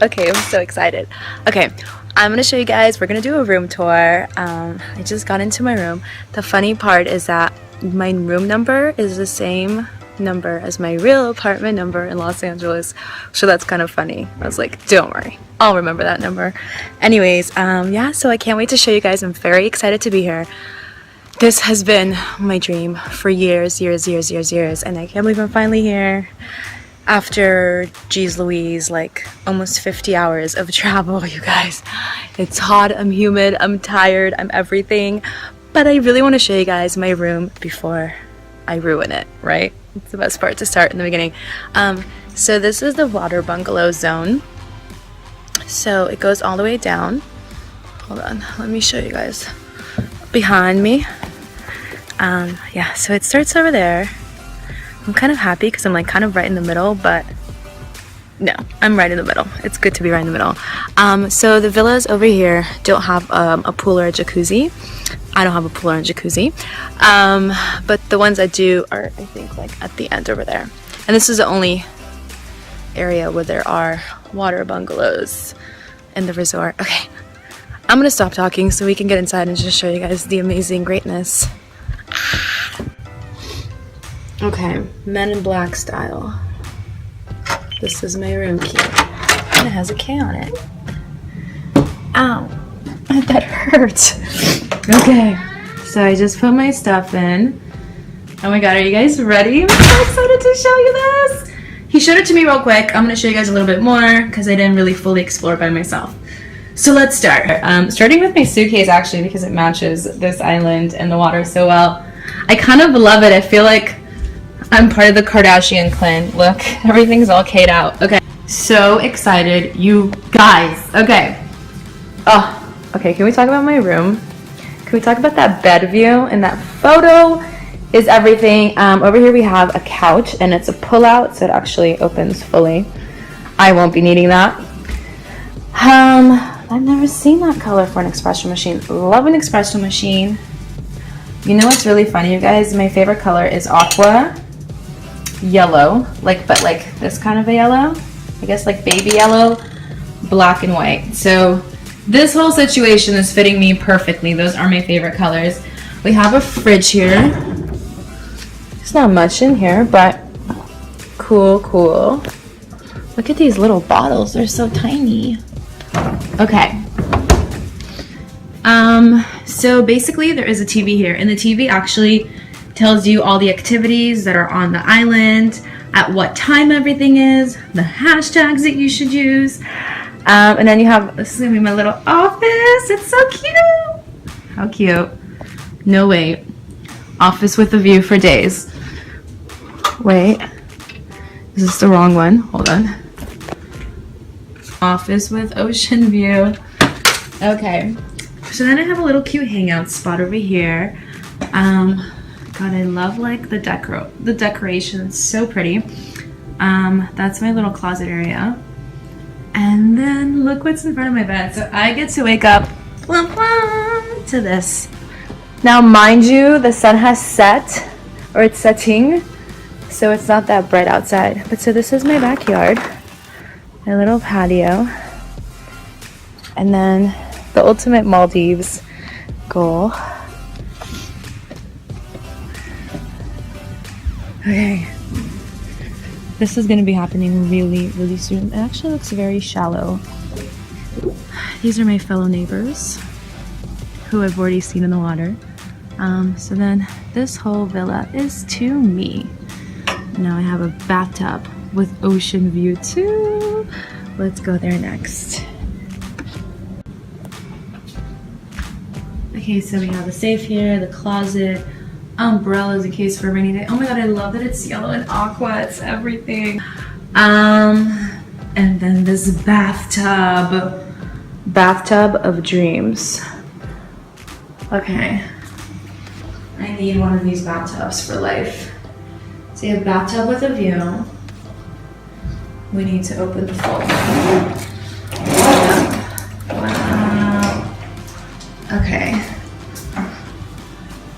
Okay, I'm so excited. Okay, I'm gonna show you guys. We're gonna do a room tour. I just got into my room. The funny part is that my room number is the same number as my real apartment number in Los Angeles, so that's kind of funny. I was like, don't worry, I'll remember that number. Anyways, yeah, so I can't wait to show you guys. I'm very excited to be here. This has been my dream for years, and I can't believe I'm finally here after, geez Louise, like almost 50 hours of travel, you guys. It's hot, I'm humid, I'm tired, I'm everything, but I really want to show you guys my room before I ruin it, right? It's the best part to start in the beginning. So this is the water bungalow zone. So it goes all the way down. Hold on, let me show you guys behind me. Yeah, so it starts over there. I'm kind of happy because I'm like kind of right in the middle, but no, I'm right in the middle. It's good to be right in the middle. So the villas over here don't have a pool or a jacuzzi. I don't have a pool or a jacuzzi. But the ones that do are, I think, like at the end over there. And this is the only area where there are water bungalows in the resort. Okay, I'm gonna stop talking so we can get inside and just show you guys the amazing greatness. Okay, Men in Black style. This is my room key. And it has a K on it. Ow, that hurts. Okay, so I just put my stuff in. Oh my god, are you guys ready? I'm so excited to show you this. He showed it to me real quick. I'm gonna show you guys a little bit more because I didn't really fully explore by myself. So let's start. Starting with my suitcase actually because it matches this island and the water so well. I kind of love it. I feel like I'm part of the Kardashian clan. Look, everything's all K'd out. Okay, so excited, you guys. Okay. Oh, okay, can we talk about my room? Can we talk about that bed view? And that photo is everything. Over here we have a couch and it's a pull-out, so it actually opens fully. I won't be needing that. I've never seen that color for an espresso machine. Love an espresso machine. You know what's really funny, you guys? My favorite color is aqua yellow, but like this kind of a yellow. I guess like baby yellow, black and white. So this whole situation is fitting me perfectly. Those are my favorite colors. We have a fridge here. There's not much in here, but cool. Look at these little bottles. They're so tiny. Okay. So basically there is a TV here, and the TV actually tells you all the activities that are on the island, at what time everything is, the hashtags that you should use. And then you have, this is gonna be my little office. It's so cute. How cute. No, wait. Office with a view for days. Wait. Is this the wrong one? Hold on. Office with ocean view. Okay. So then I have a little cute hangout spot over here. God, I love like the decoration. It's so pretty. That's my little closet area. And then look what's in front of my bed. So I get to wake up to this. Now, mind you, the sun has set, or it's setting, so it's not that bright outside. But so this is my backyard, my little patio, and then the ultimate Maldives goal. Okay, this is gonna be happening really soon. It actually looks very shallow. These are my fellow neighbors who I've already seen in the water. So then this whole villa is to me. Now I have a bathtub with ocean view too. Let's go there next. Okay, so we have the safe here, the closet, umbrellas in case for a rainy day. Oh my god, I love that it's yellow and aqua. It's everything. And then this bathtub of dreams. Okay, I need one of these bathtubs for life. So you have bathtub with a view. We need to open the full. Wow. Okay.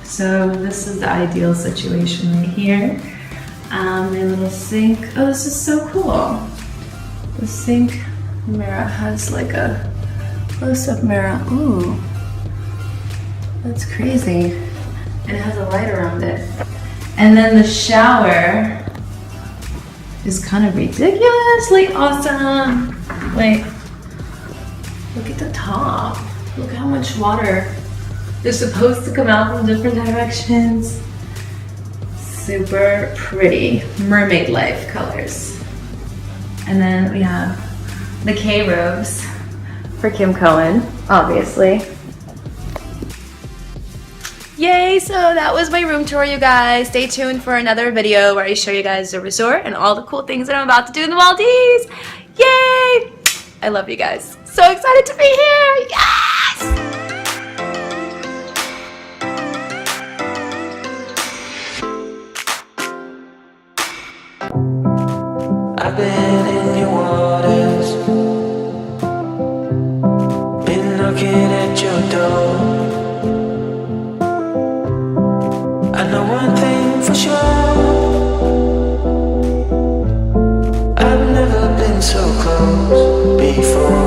So this is the ideal situation right here. My little sink. Oh, this is so cool. The sink mirror has like a close-up mirror. Ooh, that's crazy. And it has a light around it. And then the shower is kind of ridiculously awesome. Like, look at the top. Look how much water is supposed to come out from different directions. Super pretty, mermaid life colors. And then we have the K robes for Kim Cohen, obviously. Yay, so that was my room tour, you guys. Stay tuned for another video where I show you guys the resort and all the cool things that I'm about to do in the Maldives. Yay! I love you guys. So excited to be here. Yes! I've been in your waters, been knocking at your door. I know one thing for sure, I've never been so close before.